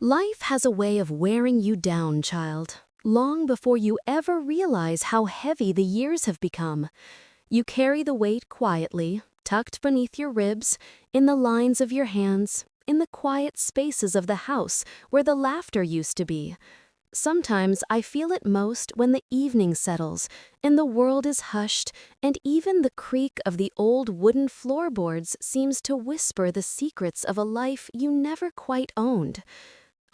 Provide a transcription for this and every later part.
Life has a way of wearing you down, child, long before you ever realize how heavy the years have become. You carry the weight quietly, tucked beneath your ribs, in the lines of your hands, in the quiet spaces of the house where the laughter used to be. Sometimes I feel it most when the evening settles and the world is hushed, and even the creak of the old wooden floorboards seems to whisper the secrets of a life you never quite owned.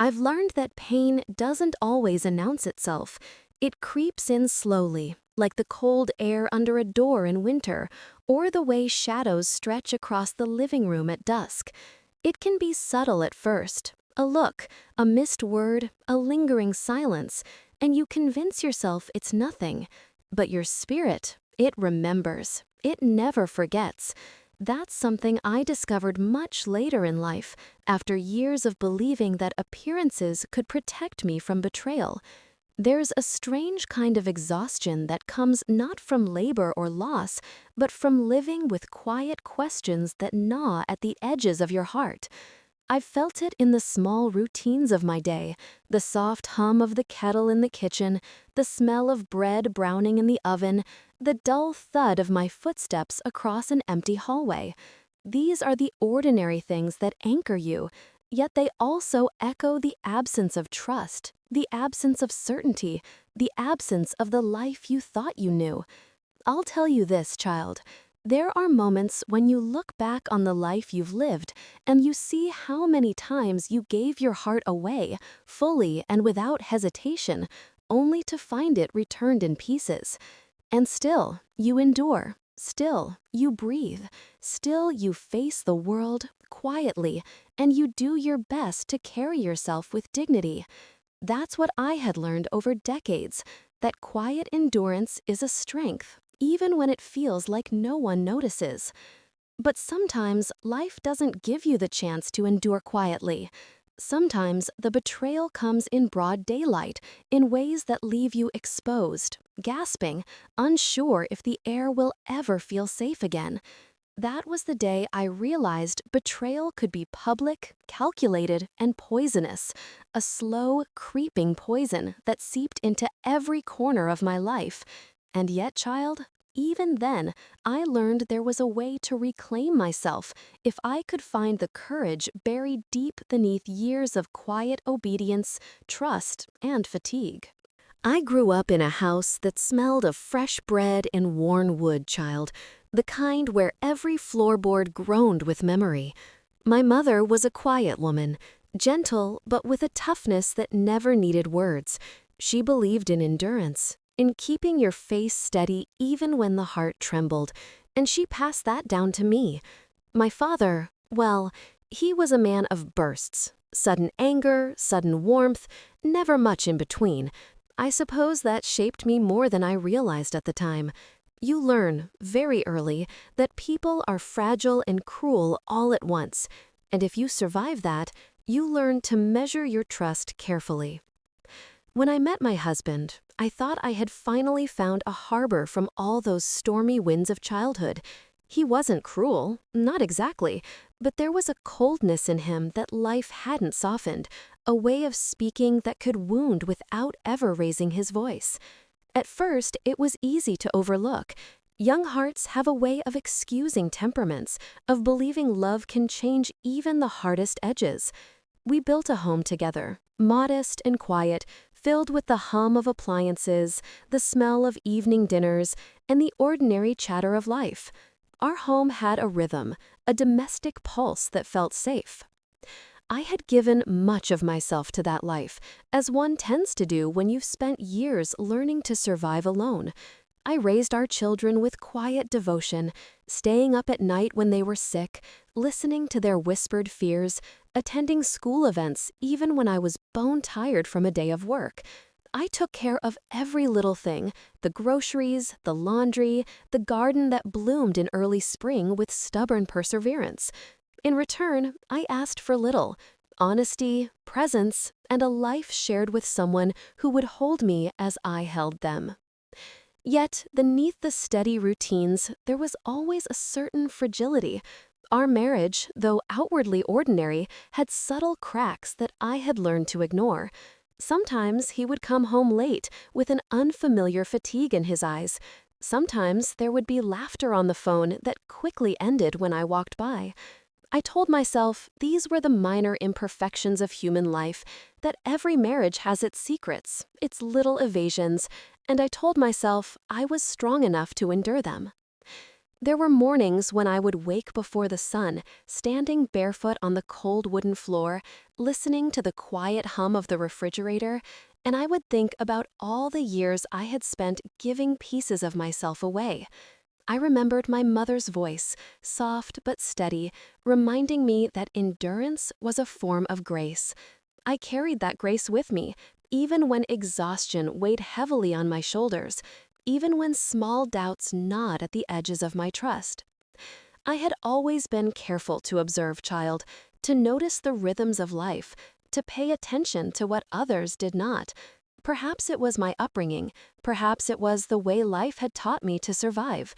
I've learned that pain doesn't always announce itself. It creeps in slowly, like the cold air under a door in winter, or the way shadows stretch across the living room at dusk. It can be subtle at first, a look, a missed word, a lingering silence, and you convince yourself it's nothing. But your spirit, it remembers. It never forgets. That's something I discovered much later in life, after years of believing that appearances could protect me from betrayal. There's a strange kind of exhaustion that comes not from labor or loss, but from living with quiet questions that gnaw at the edges of your heart. I've felt it in the small routines of my day, the soft hum of the kettle in the kitchen, the smell of bread browning in the oven, the dull thud of my footsteps across an empty hallway. These are the ordinary things that anchor you, yet they also echo the absence of trust, the absence of certainty, the absence of the life you thought you knew. I'll tell you this, child. There are moments when you look back on the life you've lived and you see how many times you gave your heart away, fully and without hesitation, only to find it returned in pieces. And still, you endure. Still, you breathe. Still, you face the world quietly, and you do your best to carry yourself with dignity. That's what I had learned over decades, that quiet endurance is a strength, even when it feels like no one notices. But sometimes life doesn't give you the chance to endure quietly. Sometimes the betrayal comes in broad daylight, in ways that leave you exposed, gasping, unsure if the air will ever feel safe again. That was the day I realized betrayal could be public, calculated, and poisonous, a slow, creeping poison that seeped into every corner of my life. And yet, child, even then, I learned there was a way to reclaim myself if I could find the courage buried deep beneath years of quiet obedience, trust, and fatigue. I grew up in a house that smelled of fresh bread and worn wood, child, the kind where every floorboard groaned with memory. My mother was a quiet woman, gentle but with a toughness that never needed words. She believed in endurance, in keeping your face steady even when the heart trembled, and she passed that down to me. My father, well, he was a man of bursts, sudden anger, sudden warmth, never much in between. I suppose that shaped me more than I realized at the time. You learn, very early, that people are fragile and cruel all at once, and if you survive that, you learn to measure your trust carefully. When I met my husband, I thought I had finally found a harbor from all those stormy winds of childhood. He wasn't cruel, not exactly, but there was a coldness in him that life hadn't softened, a way of speaking that could wound without ever raising his voice. At first, it was easy to overlook. Young hearts have a way of excusing temperaments, of believing love can change even the hardest edges. We built a home together, modest and quiet, filled with the hum of appliances, the smell of evening dinners, and the ordinary chatter of life. Our home had a rhythm, a domestic pulse that felt safe. I had given much of myself to that life, as one tends to do when you've spent years learning to survive alone. I raised our children with quiet devotion, staying up at night when they were sick, listening to their whispered fears, attending school events even when I was bone-tired from a day of work. I took care of every little thing, the groceries, the laundry, the garden that bloomed in early spring with stubborn perseverance. In return, I asked for little: honesty, presence, and a life shared with someone who would hold me as I held them. Yet, beneath the steady routines, there was always a certain fragility. Our marriage, though outwardly ordinary, had subtle cracks that I had learned to ignore. Sometimes he would come home late with an unfamiliar fatigue in his eyes. Sometimes there would be laughter on the phone that quickly ended when I walked by. I told myself these were the minor imperfections of human life, that every marriage has its secrets, its little evasions, and I told myself I was strong enough to endure them. There were mornings when I would wake before the sun, standing barefoot on the cold wooden floor, listening to the quiet hum of the refrigerator, and I would think about all the years I had spent giving pieces of myself away. I remembered my mother's voice, soft but steady, reminding me that endurance was a form of grace. I carried that grace with me, even when exhaustion weighed heavily on my shoulders, even when small doubts gnawed at the edges of my trust. I had always been careful to observe, child, to notice the rhythms of life, to pay attention to what others did not. Perhaps it was my upbringing, perhaps it was the way life had taught me to survive.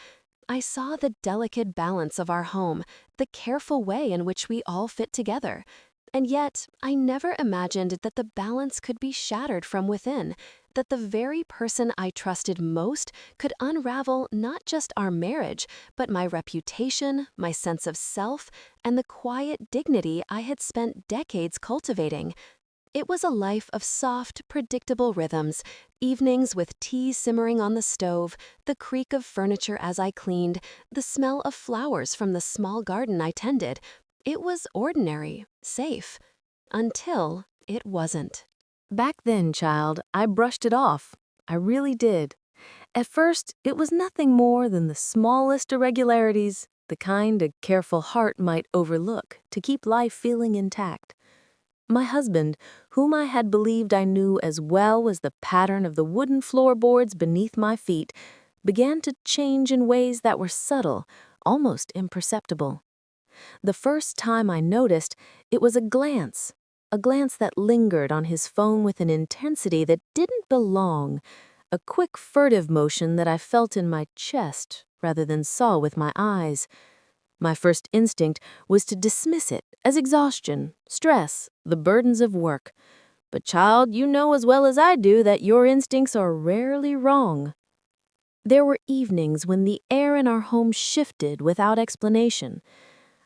I saw the delicate balance of our home, the careful way in which we all fit together. And yet, I never imagined that the balance could be shattered from within, that the very person I trusted most could unravel not just our marriage, but my reputation, my sense of self, and the quiet dignity I had spent decades cultivating. It was a life of soft, predictable rhythms, evenings with tea simmering on the stove, the creak of furniture as I cleaned, the smell of flowers from the small garden I tended. It was ordinary, safe, until it wasn't. Back then, child, I brushed it off. I really did. At first, it was nothing more than the smallest irregularities, the kind a careful heart might overlook to keep life feeling intact. My husband, whom I had believed I knew as well as the pattern of the wooden floorboards beneath my feet, began to change in ways that were subtle, almost imperceptible. The first time I noticed, it was a glance that lingered on his phone with an intensity that didn't belong, a quick furtive motion that I felt in my chest rather than saw with my eyes. My first instinct was to dismiss it as exhaustion, stress, the burdens of work. But child, you know as well as I do that your instincts are rarely wrong. There were evenings when the air in our home shifted without explanation.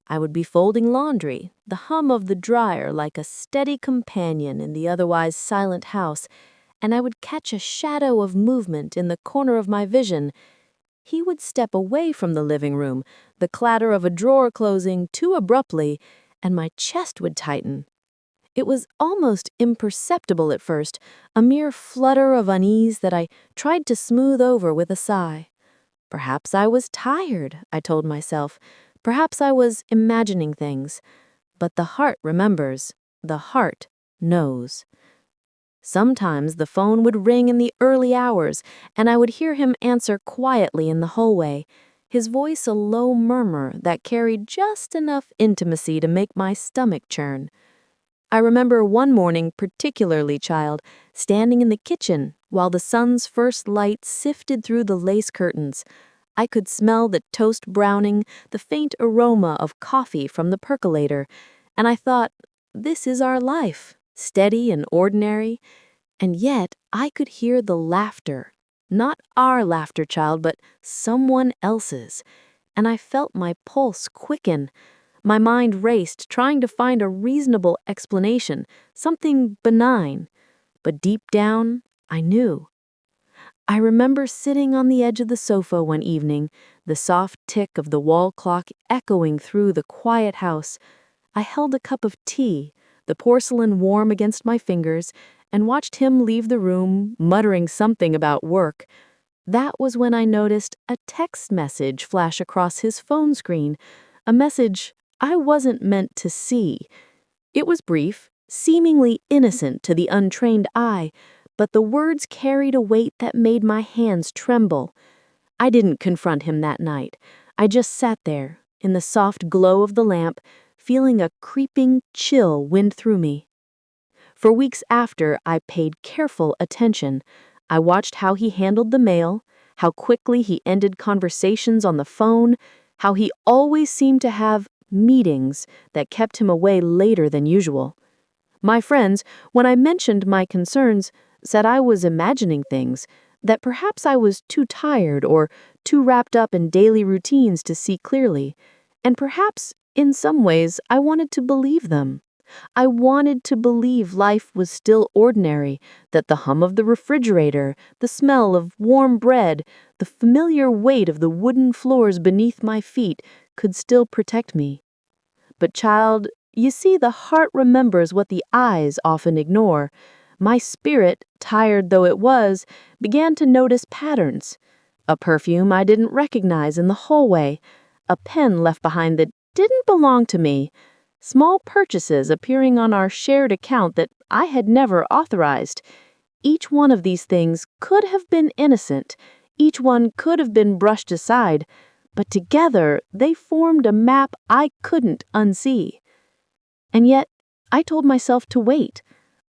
I would be folding laundry, the hum of the dryer like a steady companion in the otherwise silent house, and I would catch a shadow of movement in the corner of my vision. He would step away from the living room, the clatter of a drawer closing too abruptly, and my chest would tighten. It was almost imperceptible at first, a mere flutter of unease that I tried to smooth over with a sigh. Perhaps I was tired, I told myself. Perhaps I was imagining things. But the heart remembers. The heart knows. Sometimes the phone would ring in the early hours, and I would hear him answer quietly in the hallway, his voice a low murmur that carried just enough intimacy to make my stomach churn. I remember one morning particularly, child, standing in the kitchen while the sun's first light sifted through the lace curtains. I could smell the toast browning, the faint aroma of coffee from the percolator, and I thought, this is our life, steady and ordinary. And yet I could hear the laughter, not our laughter, child, but someone else's. And I felt my pulse quicken. My mind raced, trying to find a reasonable explanation, something benign. But deep down, I knew. I remember sitting on the edge of the sofa one evening, the soft tick of the wall clock echoing through the quiet house. I held a cup of tea, the porcelain warm against my fingers, and watched him leave the room, muttering something about work. That was when I noticed a text message flash across his phone screen, a message I wasn't meant to see. It was brief, seemingly innocent to the untrained eye, but the words carried a weight that made my hands tremble. I didn't confront him that night. I just sat there, in the soft glow of the lamp, feeling a creeping chill wind through me. For weeks after, I paid careful attention. I watched how he handled the mail, how quickly he ended conversations on the phone, how he always seemed to have meetings that kept him away later than usual. My friends, when I mentioned my concerns, said I was imagining things, that perhaps I was too tired or too wrapped up in daily routines to see clearly, and perhaps, in some ways, I wanted to believe them. I wanted to believe life was still ordinary, that the hum of the refrigerator, the smell of warm bread, the familiar weight of the wooden floors beneath my feet could still protect me. But, child, you see, the heart remembers what the eyes often ignore. My spirit, tired though it was, began to notice patterns. A perfume I didn't recognize in the hallway, a pen left behind that didn't belong to me, small purchases appearing on our shared account that I had never authorized. Each one of these things could have been innocent, each one could have been brushed aside, but together they formed a map I couldn't unsee. And yet, I told myself to wait.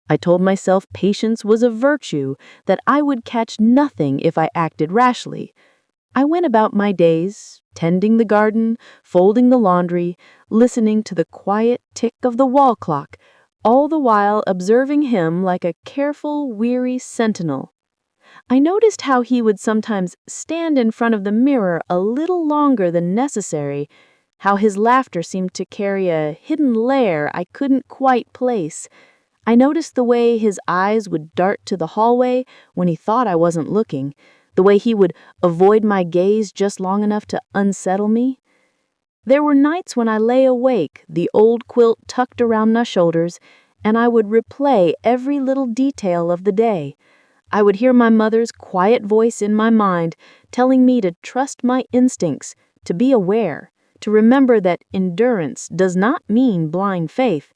I told myself patience was a virtue, that I would catch nothing if I acted rashly. I went about my days, tending the garden, folding the laundry, listening to the quiet tick of the wall clock, all the while observing him like a careful, weary sentinel. I noticed how he would sometimes stand in front of the mirror a little longer than necessary, how his laughter seemed to carry a hidden lair I couldn't quite place. I noticed the way his eyes would dart to the hallway when he thought I wasn't looking, the way he would avoid my gaze just long enough to unsettle me. There were nights when I lay awake, the old quilt tucked around my shoulders, and I would replay every little detail of the day. I would hear my mother's quiet voice in my mind telling me to trust my instincts, to be aware, to remember that endurance does not mean blind faith.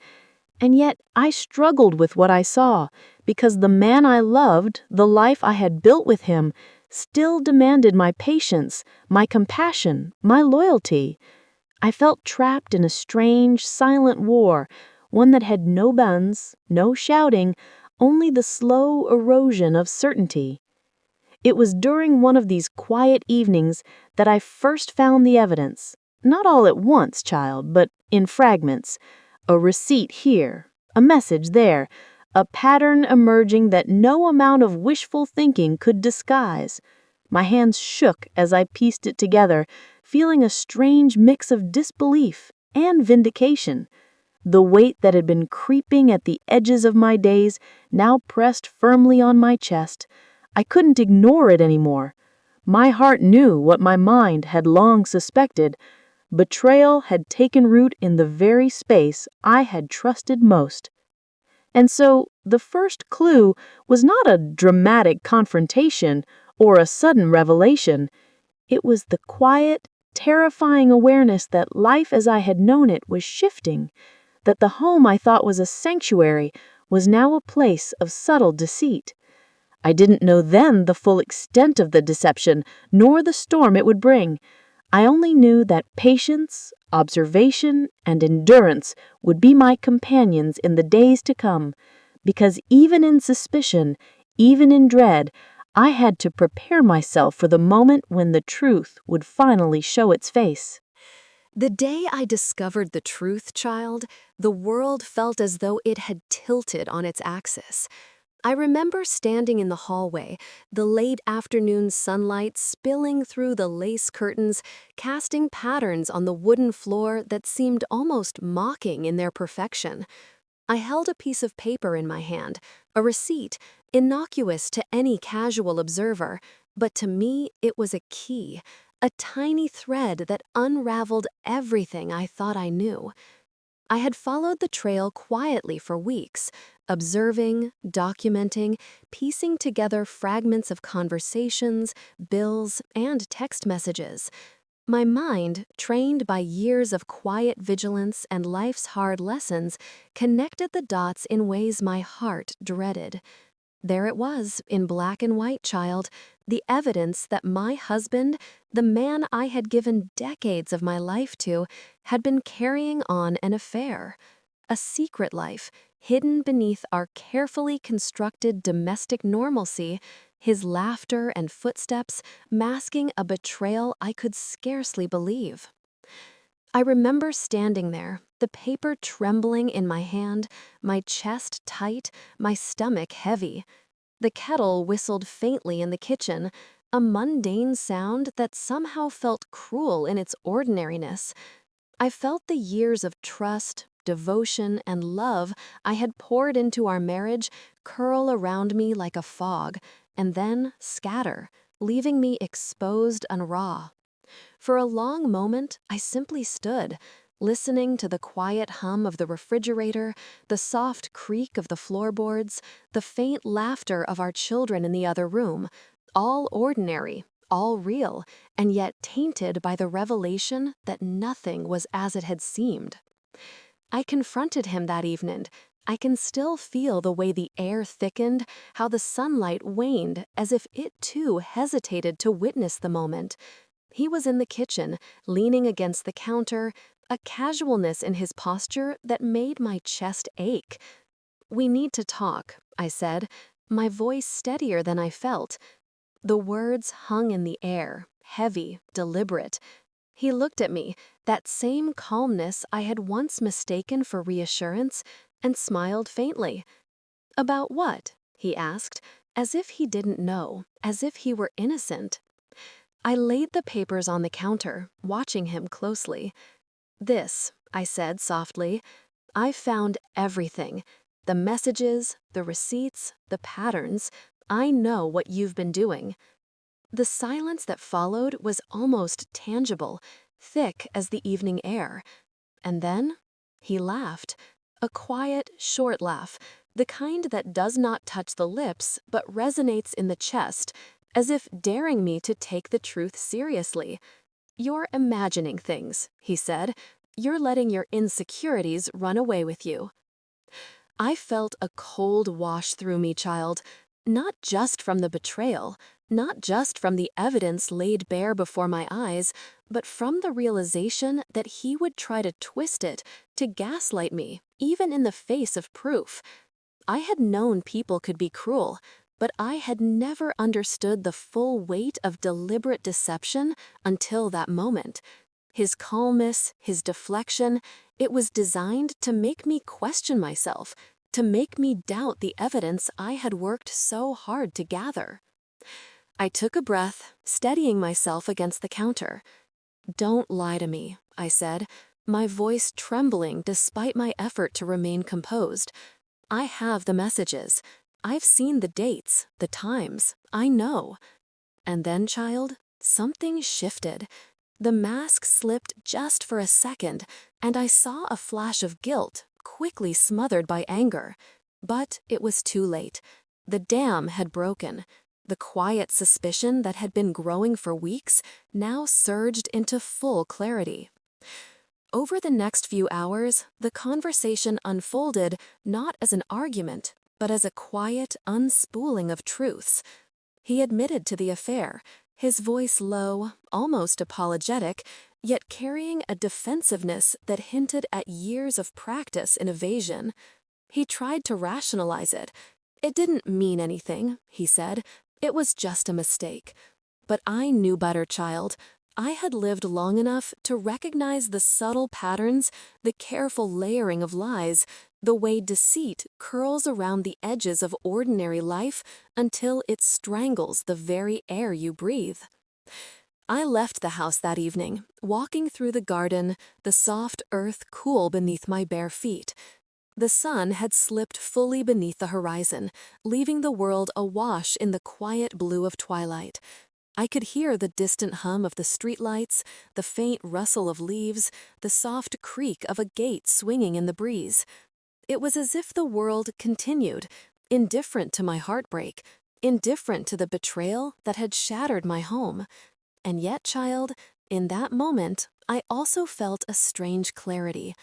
And yet I struggled with what I saw, because the man I loved, the life I had built with him, still demanded my patience, my compassion, my loyalty. I felt trapped in a strange, silent war, one that had no bounds, no shouting, only the slow erosion of certainty. It was during one of these quiet evenings that I first found the evidence, not all at once, child, but in fragments. A receipt here, a message there, a pattern emerging that no amount of wishful thinking could disguise. My hands shook as I pieced it together, feeling a strange mix of disbelief and vindication. The weight that had been creeping at the edges of my days now pressed firmly on my chest. I couldn't ignore it anymore. My heart knew what my mind had long suspected. Betrayal had taken root in the very space I had trusted most. And so the first clue was not a dramatic confrontation or a sudden revelation. It was the quiet, terrifying awareness that life as I had known it was shifting, that the home I thought was a sanctuary was now a place of subtle deceit. I didn't know then the full extent of the deception, nor the storm it would bring. I only knew that patience, observation, and endurance would be my companions in the days to come, because even in suspicion, even in dread, I had to prepare myself for the moment when the truth would finally show its face. The day I discovered the truth, child, the world felt as though it had tilted on its axis. I remember standing in the hallway, the late afternoon sunlight spilling through the lace curtains, casting patterns on the wooden floor that seemed almost mocking in their perfection. I held a piece of paper in my hand, a receipt, innocuous to any casual observer, but to me it was a key, a tiny thread that unraveled everything I thought I knew. I had followed the trail quietly for weeks, observing, documenting, piecing together fragments of conversations, bills, and text messages. My mind, trained by years of quiet vigilance and life's hard lessons, connected the dots in ways my heart dreaded. There it was, in black and white, child, the evidence that my husband, the man I had given decades of my life to, had been carrying on an affair. A secret life, hidden beneath our carefully constructed domestic normalcy, his laughter and footsteps masking a betrayal I could scarcely believe. I remember standing there, the paper trembling in my hand, my chest tight, my stomach heavy. The kettle whistled faintly in the kitchen, a mundane sound that somehow felt cruel in its ordinariness. I felt the years of trust, devotion, and love I had poured into our marriage curl around me like a fog, and then scatter, leaving me exposed and raw. For a long moment, I simply stood, listening to the quiet hum of the refrigerator, the soft creak of the floorboards, the faint laughter of our children in the other room, all ordinary, all real, and yet tainted by the revelation that nothing was as it had seemed. I confronted him that evening. I can still feel the way the air thickened, how the sunlight waned as if it too hesitated to witness the moment. He was in the kitchen, leaning against the counter, a casualness in his posture that made my chest ache. "We need to talk," I said, my voice steadier than I felt. The words hung in the air, heavy, deliberate. He looked at me, that same calmness I had once mistaken for reassurance, and smiled faintly. "About what?" he asked, as if he didn't know, as if he were innocent. I laid the papers on the counter, watching him closely. "This," I said softly, "I found everything. The messages, the receipts, the patterns. I know what you've been doing." The silence that followed was almost tangible, thick as the evening air. And then he laughed, a quiet, short laugh, the kind that does not touch the lips but resonates in the chest, as if daring me to take the truth seriously. "You're imagining things," he said. "You're letting your insecurities run away with you." I felt a cold wash through me, child, not just from the betrayal, not just from the evidence laid bare before my eyes, but from the realization that he would try to twist it, to gaslight me, even in the face of proof. I had known people could be cruel, but I had never understood the full weight of deliberate deception until that moment. His calmness, his deflection, it was designed to make me question myself, to make me doubt the evidence I had worked so hard to gather. I took a breath, steadying myself against the counter. "Don't lie to me," I said, my voice trembling despite my effort to remain composed. "I have the messages. I've seen the dates, the times. I know." And then, child, something shifted. The mask slipped just for a second, and I saw a flash of guilt, quickly smothered by anger. But it was too late. The dam had broken. The quiet suspicion that had been growing for weeks now surged into full clarity. Over the next few hours, the conversation unfolded not as an argument, but as a quiet unspooling of truths. He admitted to the affair, his voice low, almost apologetic, yet carrying a defensiveness that hinted at years of practice in evasion. He tried to rationalize it. "It didn't mean anything," he said. "It was just a mistake." But I knew better, child. I had lived long enough to recognize the subtle patterns, the careful layering of lies, the way deceit curls around the edges of ordinary life until it strangles the very air you breathe. I left the house that evening, walking through the garden, the soft earth cool beneath my bare feet. The sun had slipped fully beneath the horizon, leaving the world awash in the quiet blue of twilight. I could hear the distant hum of the streetlights, the faint rustle of leaves, the soft creak of a gate swinging in the breeze. It was as if the world continued, indifferent to my heartbreak, indifferent to the betrayal that had shattered my home. And yet, child, in that moment, I also felt a strange clarity.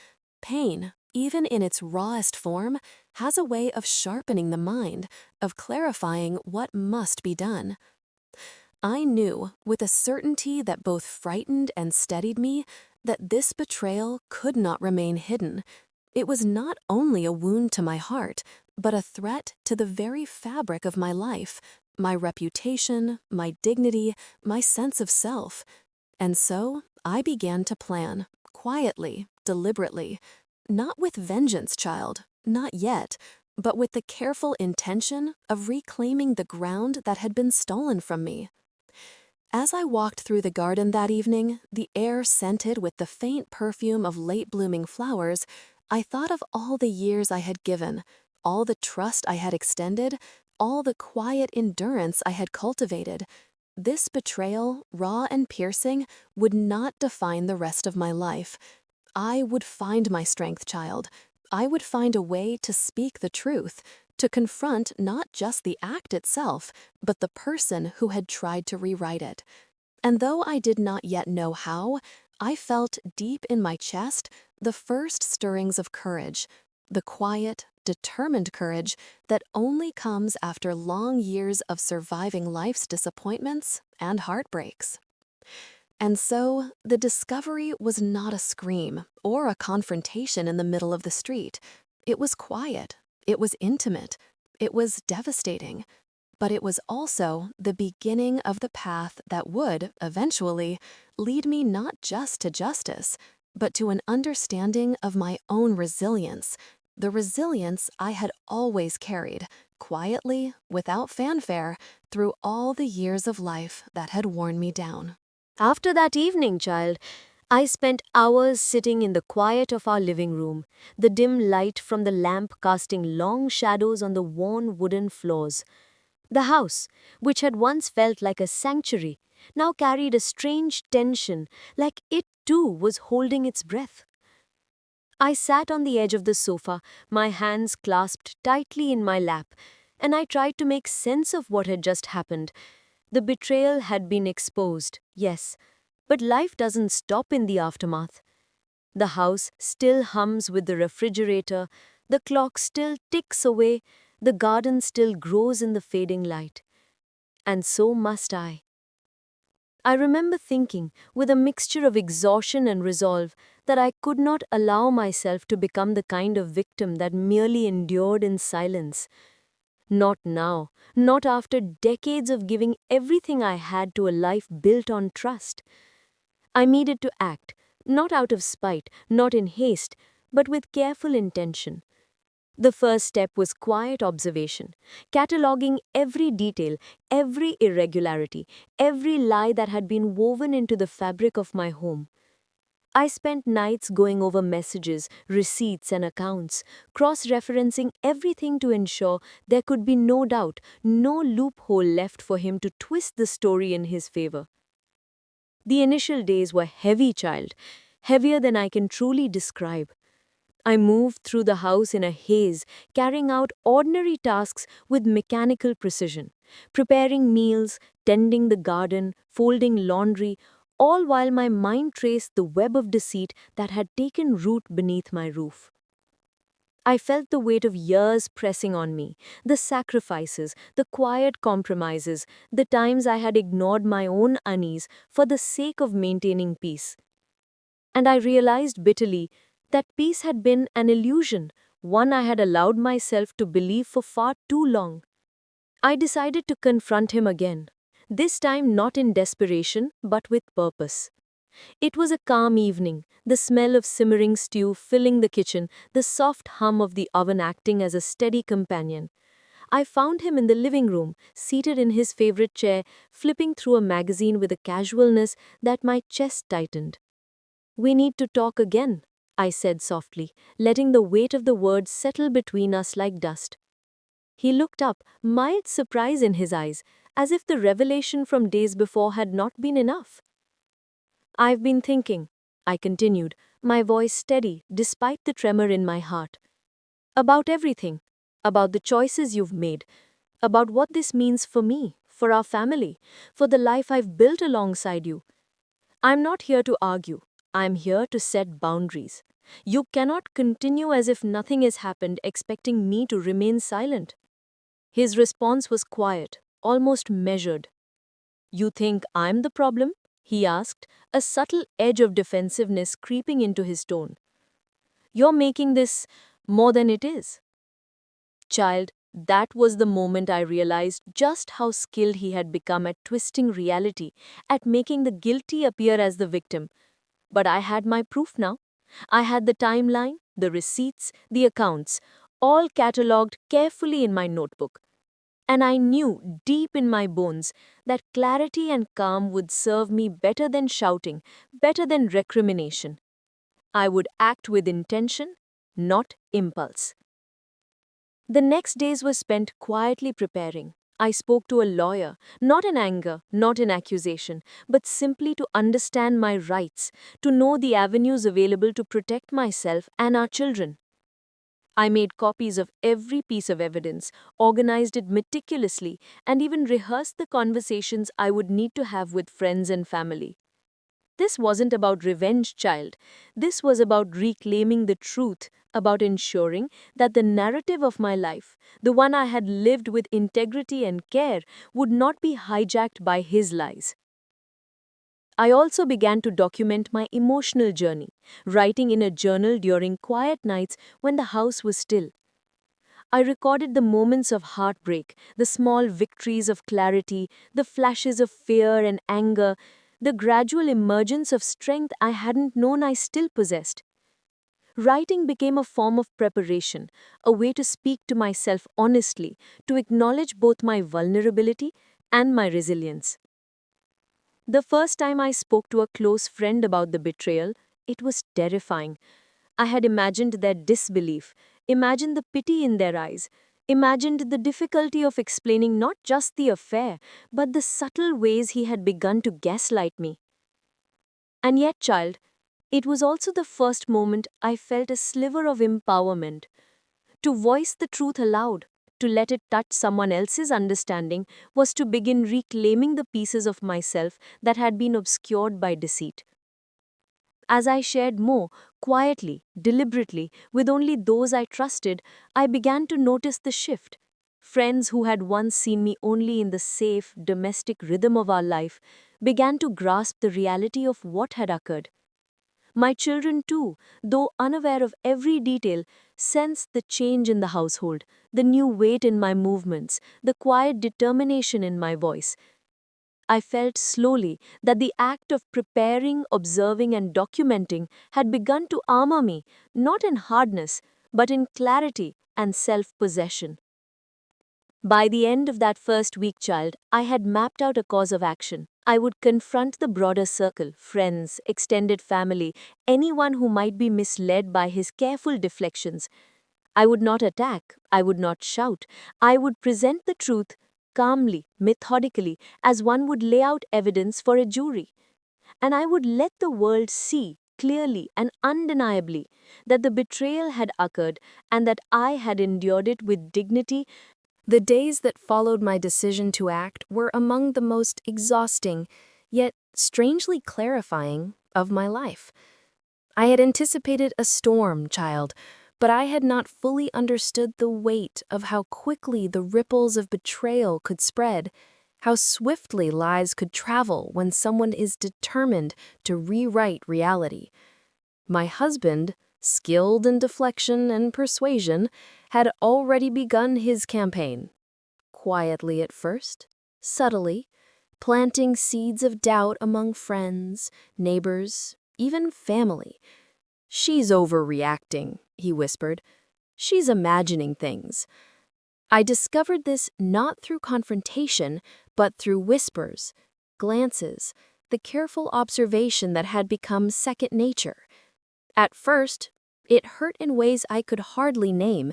Pain, even in its rawest form, has a way of sharpening the mind, of clarifying what must be done. I knew, with a certainty that both frightened and steadied me, that this betrayal could not remain hidden. It was not only a wound to my heart, but a threat to the very fabric of my life, my reputation, my dignity, my sense of self. And so I began to plan, quietly, deliberately. Not with vengeance, child, not yet, but with the careful intention of reclaiming the ground that had been stolen from me. As I walked through the garden that evening, the air scented with the faint perfume of late-blooming flowers, I thought of all the years I had given, all the trust I had extended, all the quiet endurance I had cultivated. This betrayal, raw and piercing, would not define the rest of my life. I would find my strength, child. I would find a way to speak the truth, to confront not just the act itself, but the person who had tried to rewrite it. And though I did not yet know how, I felt deep in my chest the first stirrings of courage, the quiet, determined courage that only comes after long years of surviving life's disappointments and heartbreaks. And so, the discovery was not a scream or a confrontation in the middle of the street. It was quiet. It was intimate. It was devastating. But it was also the beginning of the path that would, eventually, lead me not just to justice, but to an understanding of my own resilience, the resilience I had always carried, quietly, without fanfare, through all the years of life that had worn me down. After that evening, child, I spent hours sitting in the quiet of our living room, the dim light from the lamp casting long shadows on the worn wooden floors. The house, which had once felt like a sanctuary, now carried a strange tension, like it too was holding its breath. I sat on the edge of the sofa, my hands clasped tightly in my lap, and I tried to make sense of what had just happened. The betrayal had been exposed, yes, but life doesn't stop in the aftermath. The house still hums with the refrigerator, the clock still ticks away, the garden still grows in the fading light. And so must I. I remember thinking, with a mixture of exhaustion and resolve, that I could not allow myself to become the kind of victim that merely endured in silence. Not now, not after decades of giving everything I had to a life built on trust. I needed to act, not out of spite, not in haste, but with careful intention. The first step was quiet observation, cataloging every detail, every irregularity, every lie that had been woven into the fabric of my home. I spent nights going over messages, receipts, and accounts, cross-referencing everything to ensure there could be no doubt, no loophole left for him to twist the story in his favor. The initial days were heavy, child, heavier than I can truly describe. I moved through the house in a haze, carrying out ordinary tasks with mechanical precision, preparing meals, tending the garden, folding laundry, all while my mind traced the web of deceit that had taken root beneath my roof. I felt the weight of years pressing on me, the sacrifices, the quiet compromises, the times I had ignored my own unease for the sake of maintaining peace. And I realized bitterly that peace had been an illusion, one I had allowed myself to believe for far too long. I decided to confront him again, this time not in desperation, but with purpose. It was a calm evening, the smell of simmering stew filling the kitchen, the soft hum of the oven acting as a steady companion. I found him in the living room, seated in his favorite chair, flipping through a magazine with a casualness that my chest tightened. "We need to talk again," I said softly, letting the weight of the words settle between us like dust. He looked up, mild surprise in his eyes, as if the revelation from days before had not been enough. "I've been thinking," I continued, my voice steady despite the tremor in my heart, "about everything, about the choices you've made, about what this means for me, for our family, for the life I've built alongside you. I'm not here to argue. I'm here to set boundaries. You cannot continue as if nothing has happened, expecting me to remain silent." His response was quiet, almost measured. "You think I'm the problem?" he asked, a subtle edge of defensiveness creeping into his tone. "You're making this more than it is." Child, that was the moment I realized just how skilled he had become at twisting reality, at making the guilty appear as the victim. But I had my proof now. I had the timeline, the receipts, the accounts, all catalogued carefully in my notebook. And I knew deep in my bones that clarity and calm would serve me better than shouting, better than recrimination. I would act with intention, not impulse. The next days were spent quietly preparing. I spoke to a lawyer, not in anger, not in accusation, but simply to understand my rights, to know the avenues available to protect myself and our children. I made copies of every piece of evidence, organized it meticulously, and even rehearsed the conversations I would need to have with friends and family. This wasn't about revenge, child. This was about reclaiming the truth, about ensuring that the narrative of my life, the one I had lived with integrity and care, would not be hijacked by his lies. I also began to document my emotional journey, writing in a journal during quiet nights when the house was still. I recorded the moments of heartbreak, the small victories of clarity, the flashes of fear and anger, the gradual emergence of strength I hadn't known I still possessed. Writing became a form of preparation, a way to speak to myself honestly, to acknowledge both my vulnerability and my resilience. The first time I spoke to a close friend about the betrayal, it was terrifying. I had imagined their disbelief, imagined the pity in their eyes, imagined the difficulty of explaining not just the affair, but the subtle ways he had begun to gaslight me. And yet, child, it was also the first moment I felt a sliver of empowerment. To voice the truth aloud, to let it touch someone else's understanding, was to begin reclaiming the pieces of myself that had been obscured by deceit. As I shared more, quietly, deliberately, with only those I trusted, I began to notice the shift. Friends who had once seen me only in the safe, domestic rhythm of our life began to grasp the reality of what had occurred. My children, too, though unaware of every detail, sensed the change in the household, the new weight in my movements, the quiet determination in my voice. I felt slowly that the act of preparing, observing, and documenting had begun to armor me, not in hardness, but in clarity and self possession. By the end of that first week, child, I had mapped out a course of action. I would confront the broader circle, friends, extended family, anyone who might be misled by his careful deflections. I would not attack, I would not shout. I would present the truth calmly, methodically, as one would lay out evidence for a jury. And I would let the world see, clearly and undeniably, that the betrayal had occurred and that I had endured it with dignity. The days that followed my decision to act were among the most exhausting, yet strangely clarifying, of my life. I had anticipated a storm, child, but I had not fully understood the weight of how quickly the ripples of betrayal could spread, how swiftly lies could travel when someone is determined to rewrite reality. My husband, skilled in deflection and persuasion, had already begun his campaign. Quietly at first, subtly, planting seeds of doubt among friends, neighbors, even family. "She's overreacting," he whispered. "She's imagining things." I discovered this not through confrontation, but through whispers, glances, the careful observation that had become second nature. At first, it hurt in ways I could hardly name,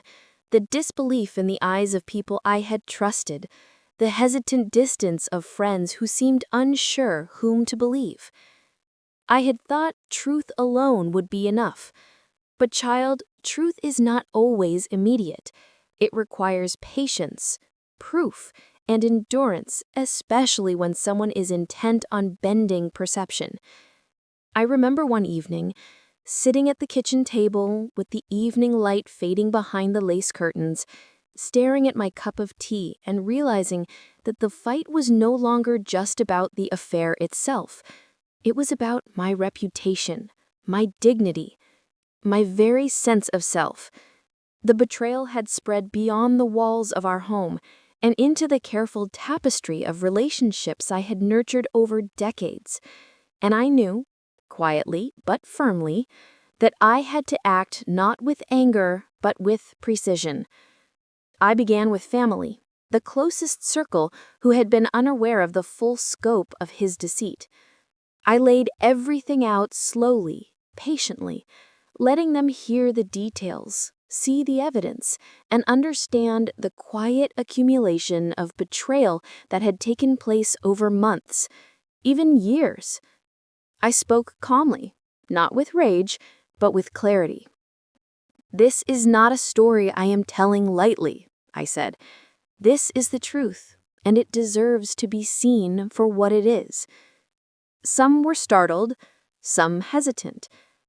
the disbelief in the eyes of people I had trusted, the hesitant distance of friends who seemed unsure whom to believe. I had thought truth alone would be enough. But child, truth is not always immediate. It requires patience, proof, and endurance, especially when someone is intent on bending perception. I remember one evening, sitting at the kitchen table with the evening light fading behind the lace curtains, staring at my cup of tea and realizing that the fight was no longer just about the affair itself. It was about my reputation, my dignity, my very sense of self. The betrayal had spread beyond the walls of our home and into the careful tapestry of relationships I had nurtured over decades. And I knew, quietly but firmly, that I had to act not with anger but with precision. I began with family, the closest circle who had been unaware of the full scope of his deceit. I laid everything out slowly, patiently, letting them hear the details, see the evidence, and understand the quiet accumulation of betrayal that had taken place over months, even years. I spoke calmly, not with rage, but with clarity. "This is not a story I am telling lightly," I said. "This is the truth, and it deserves to be seen for what it is." Some were startled, some hesitant,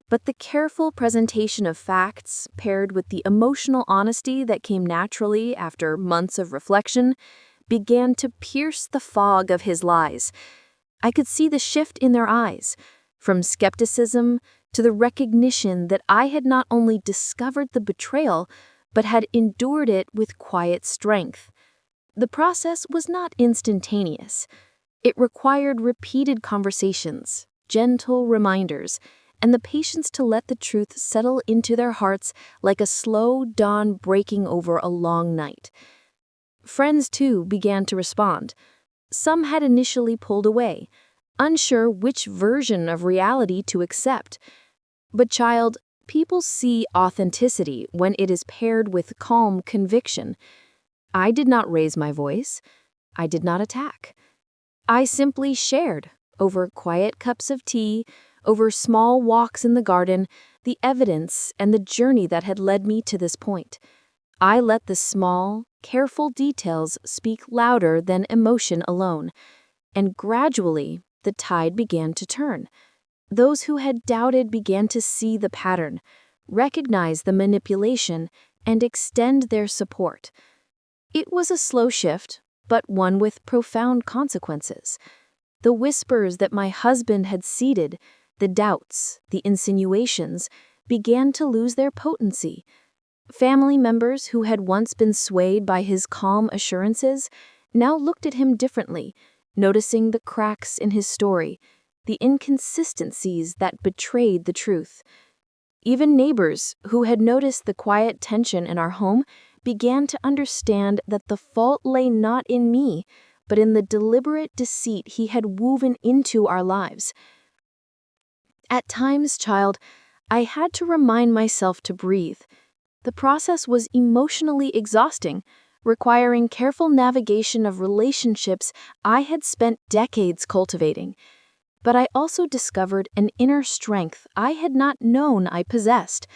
but the careful presentation of facts, paired with the emotional honesty that came naturally after months of reflection, began to pierce the fog of his lies. I could see the shift in their eyes, from skepticism to the recognition that I had not only discovered the betrayal, but had endured it with quiet strength. The process was not instantaneous. It required repeated conversations, gentle reminders, and the patience to let the truth settle into their hearts like a slow dawn breaking over a long night. Friends, too, began to respond. Some had initially pulled away, unsure which version of reality to accept. But child, people see authenticity when it is paired with calm conviction. I did not raise my voice. I did not attack. I simply shared, over quiet cups of tea, over small walks in the garden, the evidence and the journey that had led me to this point. I let the small, careful details speak louder than emotion alone, and gradually the tide began to turn. Those who had doubted began to see the pattern, recognize the manipulation, and extend their support. It was a slow shift, but one with profound consequences. The whispers that my husband had seeded, the doubts, the insinuations, began to lose their potency. Family members who had once been swayed by his calm assurances now looked at him differently, noticing the cracks in his story, the inconsistencies that betrayed the truth. Even neighbors who had noticed the quiet tension in our home began to understand that the fault lay not in me, but in the deliberate deceit he had woven into our lives. At times, child, I had to remind myself to breathe. The process was emotionally exhausting, requiring careful navigation of relationships I had spent decades cultivating. But I also discovered an inner strength I had not known I possessed,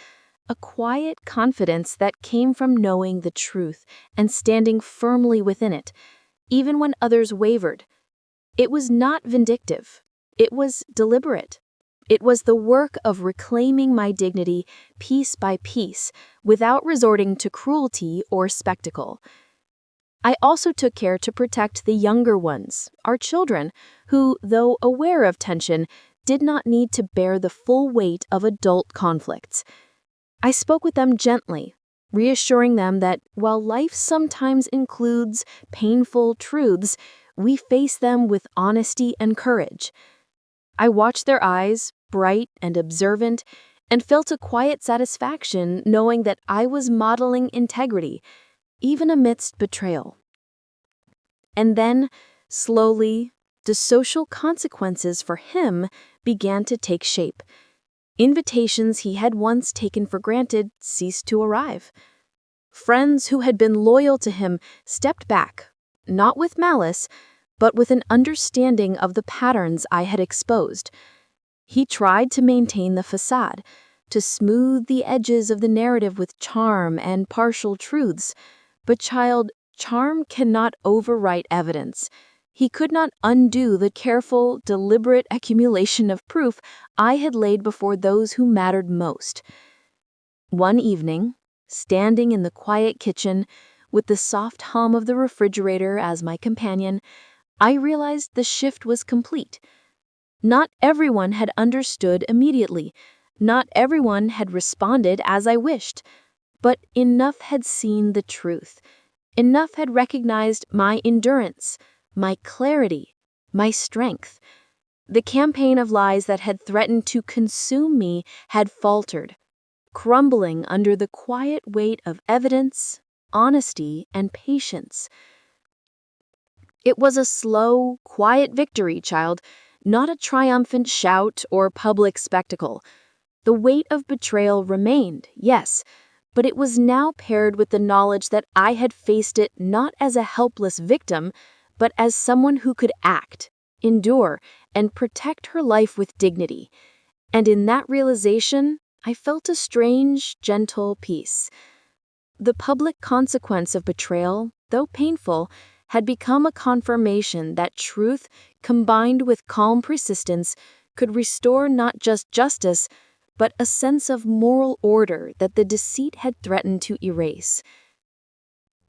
a quiet confidence that came from knowing the truth and standing firmly within it, even when others wavered. It was not vindictive. It was deliberate. It was the work of reclaiming my dignity piece by piece, without resorting to cruelty or spectacle. I also took care to protect the younger ones, our children, who, though aware of tension, did not need to bear the full weight of adult conflicts. I spoke with them gently, reassuring them that while life sometimes includes painful truths, we face them with honesty and courage. I watched their eyes, bright and observant, and felt a quiet satisfaction knowing that I was modeling integrity, even amidst betrayal. And then, slowly, the social consequences for him began to take shape. Invitations he had once taken for granted ceased to arrive. Friends who had been loyal to him stepped back, not with malice, but with an understanding of the patterns I had exposed. He tried to maintain the facade, to smooth the edges of the narrative with charm and partial truths. But child, charm cannot overwrite evidence. He could not undo the careful, deliberate accumulation of proof I had laid before those who mattered most. One evening, standing in the quiet kitchen, with the soft hum of the refrigerator as my companion, I realized the shift was complete. Not everyone had understood immediately. Not everyone had responded as I wished. But enough had seen the truth. Enough had recognized my endurance, my clarity, my strength. The campaign of lies that had threatened to consume me had faltered, crumbling under the quiet weight of evidence, honesty, and patience. It was a slow, quiet victory, child, not a triumphant shout or public spectacle. The weight of betrayal remained, yes, but it was now paired with the knowledge that I had faced it not as a helpless victim, but as someone who could act, endure, and protect her life with dignity. And in that realization, I felt a strange, gentle peace. The public consequence of betrayal, though painful, had become a confirmation that truth, combined with calm persistence, could restore not just justice, but a sense of moral order that the deceit had threatened to erase.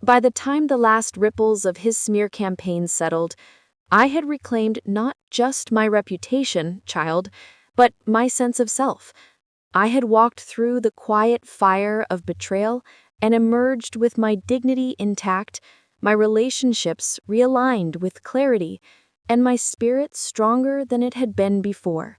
By the time the last ripples of his smear campaign settled, I had reclaimed not just my reputation, child, but my sense of self. I had walked through the quiet fire of betrayal and emerged with my dignity intact, my relationships realigned with clarity, and my spirit stronger than it had been before.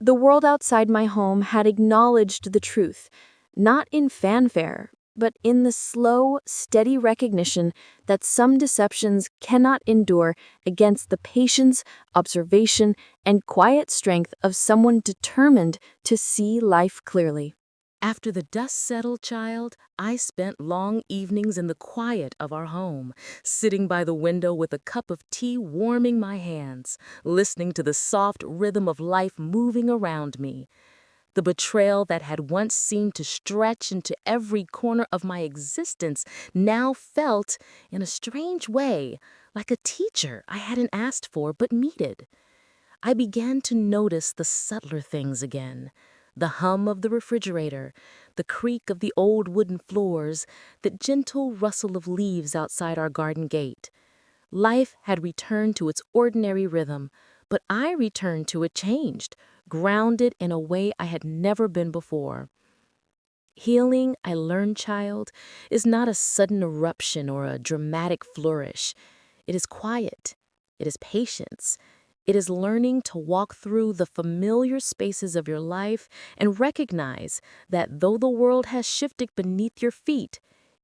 The world outside my home had acknowledged the truth, not in fanfare, but in the slow, steady recognition that some deceptions cannot endure against the patience, observation, and quiet strength of someone determined to see life clearly. After the dust settled, child, I spent long evenings in the quiet of our home, sitting by the window with a cup of tea warming my hands, listening to the soft rhythm of life moving around me. The betrayal that had once seemed to stretch into every corner of my existence now felt, in a strange way, like a teacher I hadn't asked for but needed. I began to notice the subtler things again. The hum of the refrigerator, the creak of the old wooden floors, the gentle rustle of leaves outside our garden gate. Life had returned to its ordinary rhythm, but I returned to it changed, grounded in a way I had never been before. Healing, I learned, child, is not a sudden eruption or a dramatic flourish. It is quiet. It is patience. It is learning to walk through the familiar spaces of your life and recognize that though the world has shifted beneath your feet,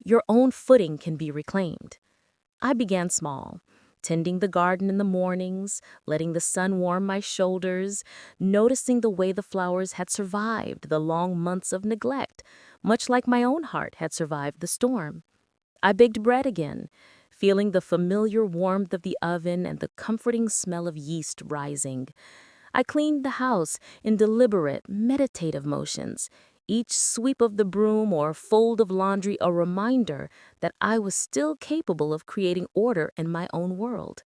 your own footing can be reclaimed. I began small, tending the garden in the mornings, letting the sun warm my shoulders, noticing the way the flowers had survived the long months of neglect, much like my own heart had survived the storm. I baked bread again, feeling the familiar warmth of the oven and the comforting smell of yeast rising. I cleaned the house in deliberate, meditative motions, each sweep of the broom or fold of laundry a reminder that I was still capable of creating order in my own world.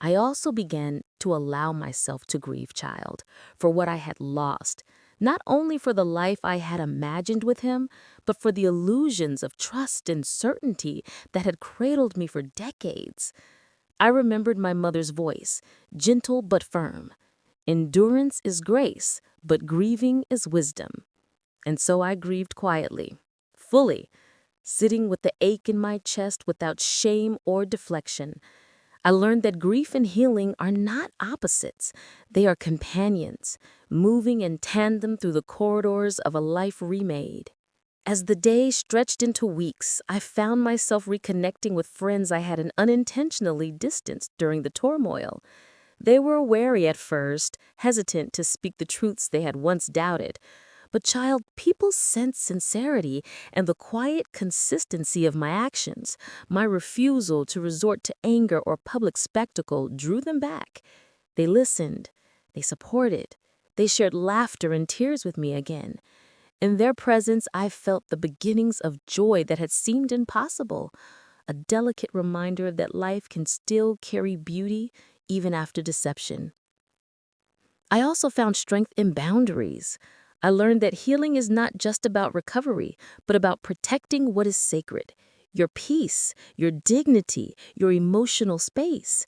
I also began to allow myself to grieve, child, for what I had lost, not only for the life I had imagined with him, but for the illusions of trust and certainty that had cradled me for decades. I remembered my mother's voice, gentle but firm. Endurance is grace, but grieving is wisdom. And so I grieved quietly, fully, sitting with the ache in my chest without shame or deflection. I learned that grief and healing are not opposites. They are companions, moving in tandem through the corridors of a life remade. As the day stretched into weeks, I found myself reconnecting with friends I had unintentionally distanced during the turmoil. They were wary at first, hesitant to speak the truths they had once doubted. But child, people sense sincerity and the quiet consistency of my actions. My refusal to resort to anger or public spectacle drew them back. They listened. They supported. They shared laughter and tears with me again. In their presence, I felt the beginnings of joy that had seemed impossible, a delicate reminder that life can still carry beauty even after deception. I also found strength in boundaries. I learned that healing is not just about recovery, but about protecting what is sacred, your peace, your dignity, your emotional space.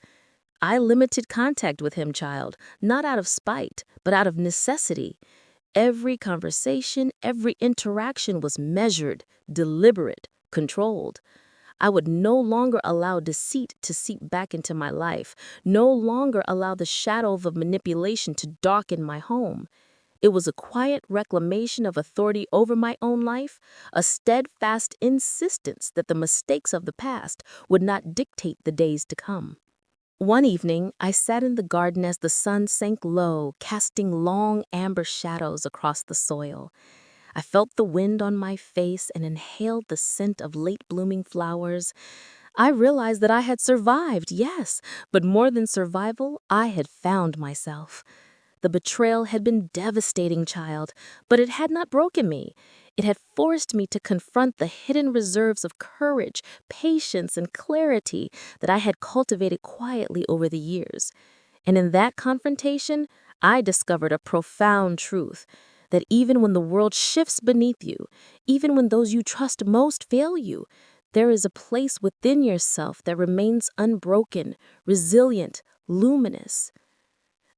I limited contact with him, child, not out of spite, but out of necessity. Every conversation, every interaction was measured, deliberate, controlled. I would no longer allow deceit to seep back into my life, no longer allow the shadow of manipulation to darken my home. It was a quiet reclamation of authority over my own life, a steadfast insistence that the mistakes of the past would not dictate the days to come. One evening, I sat in the garden as the sun sank low, casting long amber shadows across the soil. I felt the wind on my face and inhaled the scent of late-blooming flowers. I realized that I had survived, yes, but more than survival, I had found myself. The betrayal had been devastating, child, but it had not broken me. It had forced me to confront the hidden reserves of courage, patience, and clarity that I had cultivated quietly over the years. And in that confrontation, I discovered a profound truth that even when the world shifts beneath you, even when those you trust most fail you, there is a place within yourself that remains unbroken, resilient, luminous.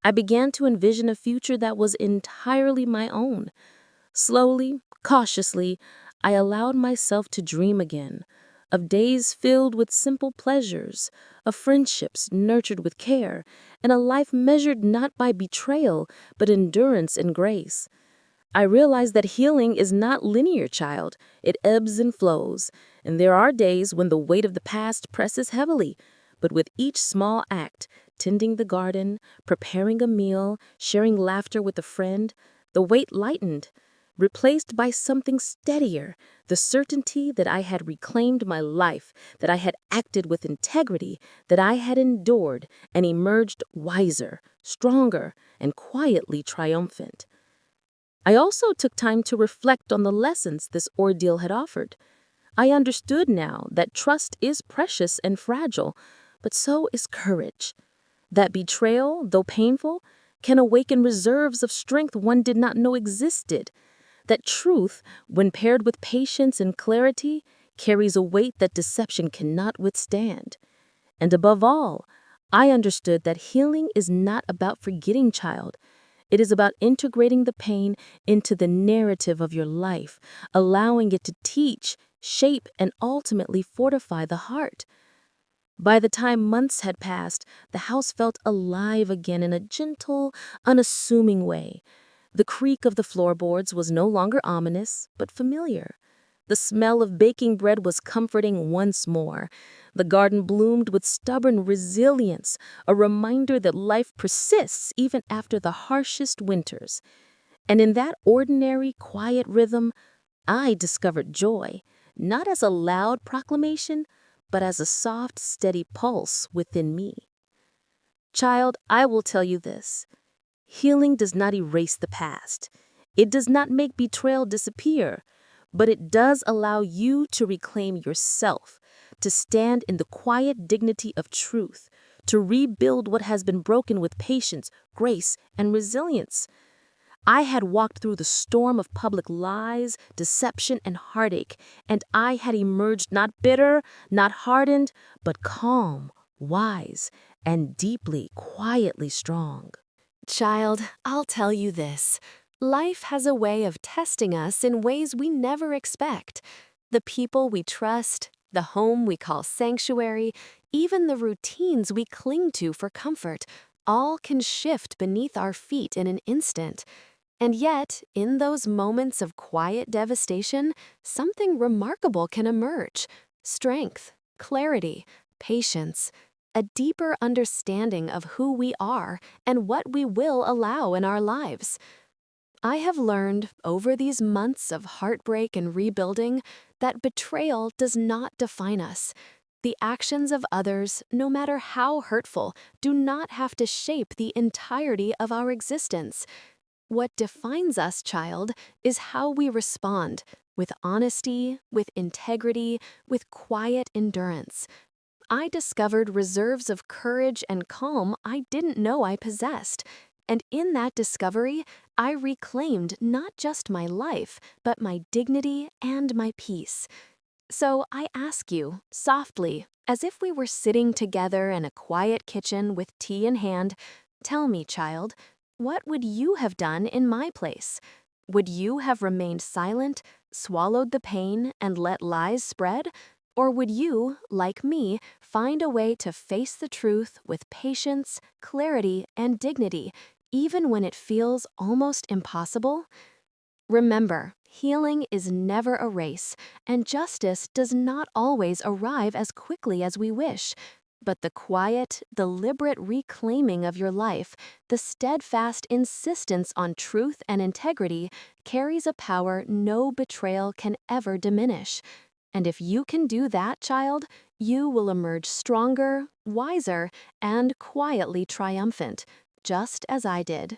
I began to envision a future that was entirely my own. Slowly, cautiously, I allowed myself to dream again, of days filled with simple pleasures, of friendships nurtured with care, and a life measured not by betrayal, but endurance and grace. I realized that healing is not linear, child. It ebbs and flows, and there are days when the weight of the past presses heavily. But with each small act, tending the garden, preparing a meal, sharing laughter with a friend, the weight lightened, replaced by something steadier, the certainty that I had reclaimed my life, that I had acted with integrity, that I had endured and emerged wiser, stronger, and quietly triumphant. I also took time to reflect on the lessons this ordeal had offered. I understood now that trust is precious and fragile, but so is courage. That betrayal, though painful, can awaken reserves of strength one did not know existed. That truth, when paired with patience and clarity, carries a weight that deception cannot withstand. And above all, I understood that healing is not about forgetting, child. It is about integrating the pain into the narrative of your life, allowing it to teach, shape, and ultimately fortify the heart. By the time months had passed, the house felt alive again in a gentle, unassuming way. The creak of the floorboards was no longer ominous, but familiar. The smell of baking bread was comforting once more. The garden bloomed with stubborn resilience, a reminder that life persists even after the harshest winters. And in that ordinary, quiet rhythm, I discovered joy, not as a loud proclamation, but as a soft, steady pulse within me. Child, I will tell you this. Healing does not erase the past. It does not make betrayal disappear, but it does allow you to reclaim yourself, to stand in the quiet dignity of truth, to rebuild what has been broken with patience, grace, and resilience. I had walked through the storm of public lies, deception, and heartache, and I had emerged not bitter, not hardened, but calm, wise, and deeply, quietly strong. Child, I'll tell you this. Life has a way of testing us in ways we never expect. The people we trust, the home we call sanctuary, even the routines we cling to for comfort, all can shift beneath our feet in an instant. And yet, in those moments of quiet devastation, something remarkable can emerge. Strength, clarity, patience, a deeper understanding of who we are and what we will allow in our lives. I have learned over these months of heartbreak and rebuilding that betrayal does not define us. The actions of others, no matter how hurtful, do not have to shape the entirety of our existence. What defines us, child, is how we respond, with honesty, with integrity, with quiet endurance. I discovered reserves of courage and calm I didn't know I possessed. And in that discovery, I reclaimed not just my life, but my dignity and my peace. So I ask you, softly, as if we were sitting together in a quiet kitchen with tea in hand, tell me, child, what would you have done in my place? Would you have remained silent, swallowed the pain, and let lies spread? Or would you, like me, find a way to face the truth with patience, clarity, and dignity, even when it feels almost impossible? Remember, healing is never a race, and justice does not always arrive as quickly as we wish. But the quiet, deliberate reclaiming of your life, the steadfast insistence on truth and integrity, carries a power no betrayal can ever diminish. And if you can do that, child, you will emerge stronger, wiser, and quietly triumphant, just as I did.